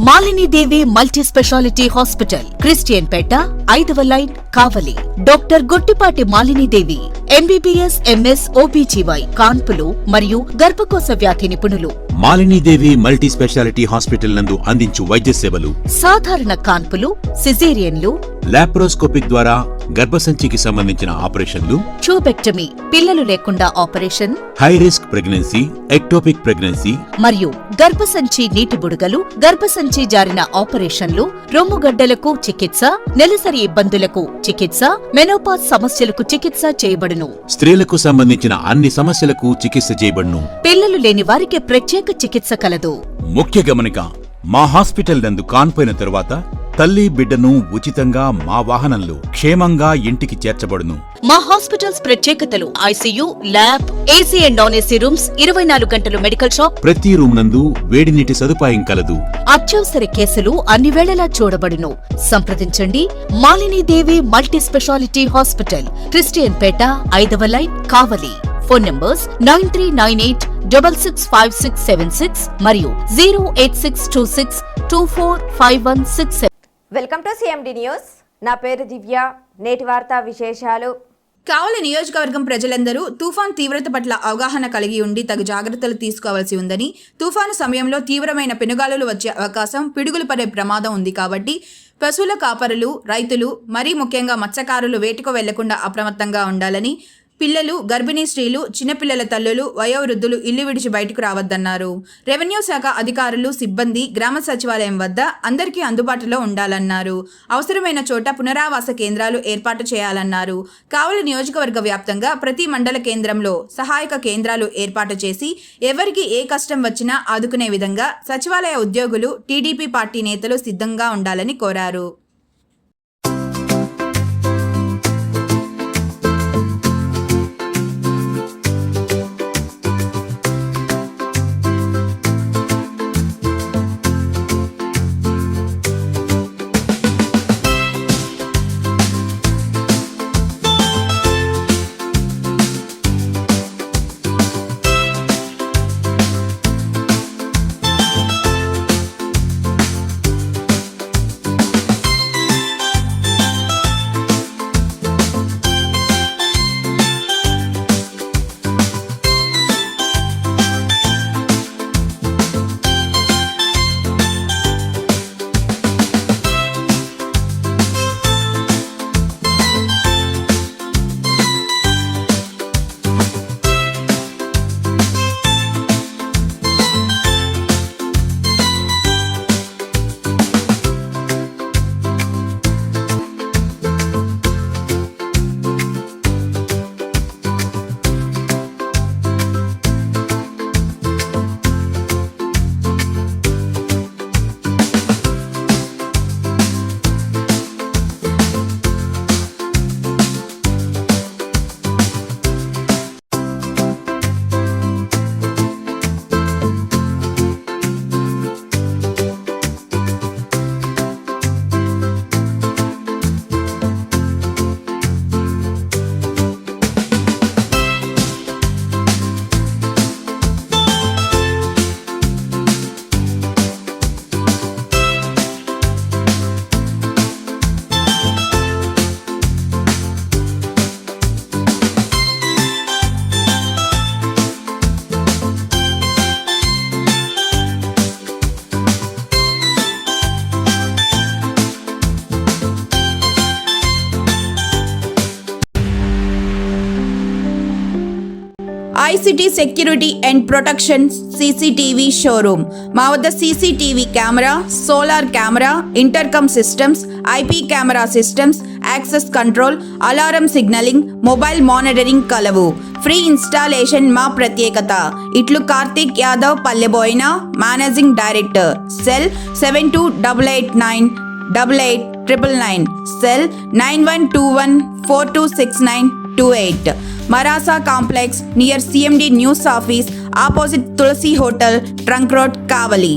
Malinidevi multi specialty hospital, Christian Peta, 5వ line, Kavali. Doctor Gottipati Malinidevi, MBBS, MS, OBGY, కాన్పులు మరియు గర్భకోశ వ్యాధి నిపుణులు. మాలినీదేవి మల్టీ స్పెషాలిటీ హాస్పిటల్ నందు అందించు వైద్య సేవలు: సాధారణ కాన్పులు, సిజేరియన్లు, లాప్రోస్కోపిక్ ద్వారా గర్భసంచికి సంబంధించిన ఆపరేషన్లు, ట్యూబెక్టమీ, పిల్లలు లేకుండా operation, high risk pregnancy, ectopic pregnancy మరియు గర్భసంచి నీటి బుడగలు, గర్భసంచి జారిన ఆపరేషన్లు, రొమ్ముగడ్డలకు చికిత్స, నెలసరి ఇబ్బందులకు చికిత్స, మెనోపాజ్ సమస్యలకు చికిత్స చేయబడును. స్త్రీలకు సంబంధించిన అన్ని సమస్యలకు చికిత్స చేయబడును. పిల్లలు లేని వారికి ప్రత్యేక చికిత్స కలదు. ముఖ్య గమనిక: మా హాస్పిటల్ నందు కాన్పోయిన తరువాత తల్లి బిడ్డను ఉచితంగా మా వాహనంలో క్షేమంగా ఇంటికి చేర్చబడును. మా హాస్పిటల్స్ ప్రత్యేకతలు: ICU, lab, AC and non AC rooms, 24 గంటలు మెడికల్ షాప్, ప్రతి రూమ్ నందు వేడి నీటి సదుపాయం కలదు. అత్యవసర కేసులు అన్ని వేళలా చూడబడును. సంప్రదించండి. Malinidevi multi specialty hospital, Christian Peta, 5వ లైన్, కావలి. ఫోన్ నంబర్స్ 9398665676 మరియు 08626245167. Welcome to CMD news. నా పేరు దివ్య. నేటి వార్తా విశేషాలు. కావలి నియోజకవర్గం ప్రజలందరూ తుఫాన్ తీవ్రత పట్ల అవగాహన కలిగి ఉండి తగు జాగ్రత్తలు తీసుకోవాల్సి ఉందని, తుఫాను సమయంలో తీవ్రమైన పెనుగాలులు వచ్చే అవకాశం, పిడుగులు పడే ప్రమాదం ఉంది కాబట్టి పశువుల కాపరులు, రైతులు, మరీ ముఖ్యంగా మత్స్యకారులు వేటకు వెళ్లకుండా అప్రమత్తంగా ఉండాలని, పిల్లలు, గర్భిణీ స్త్రీలు, చిన్నపిల్లల తల్లులు, వయోవృద్ధులు ఇల్లు విడిచి బయటకు రావద్దన్నారు. రెవెన్యూ శాఖ అధికారులు, సిబ్బంది గ్రామ సచివాలయం వద్ద అందరికీ అందుబాటులో ఉండాలన్నారు. అవసరమైన చోట పునరావాస కేంద్రాలు ఏర్పాటు చేయాలన్నారు. కావలి నియోజకవర్గ వ్యాప్తంగా ప్రతి మండల కేంద్రంలో సహాయక కేంద్రాలు ఏర్పాటు చేసి ఎవరికి ఏ కష్టం వచ్చినా ఆదుకునే విధంగా సచివాలయ ఉద్యోగులు, టీడీపీ పార్టీ నేతలు సిద్ధంగా ఉండాలని కోరారు. ICT security and protection CCTV showroom. మా వద్ద CCTV camera, solar camera, intercom systems, IP camera systems, access control, alarm signalling, mobile monitoring కలవు. ఫ్రీ ఇన్స్టాలేషన్ మా ప్రత్యేకత. ఇట్లు Karthik Yadav, Palleboina, managing director. Cell 7288988999, cell 9121426928. Marasa Complex near CMD News Office, opposite Tulsi Hotel, Trunk Road, Kavali.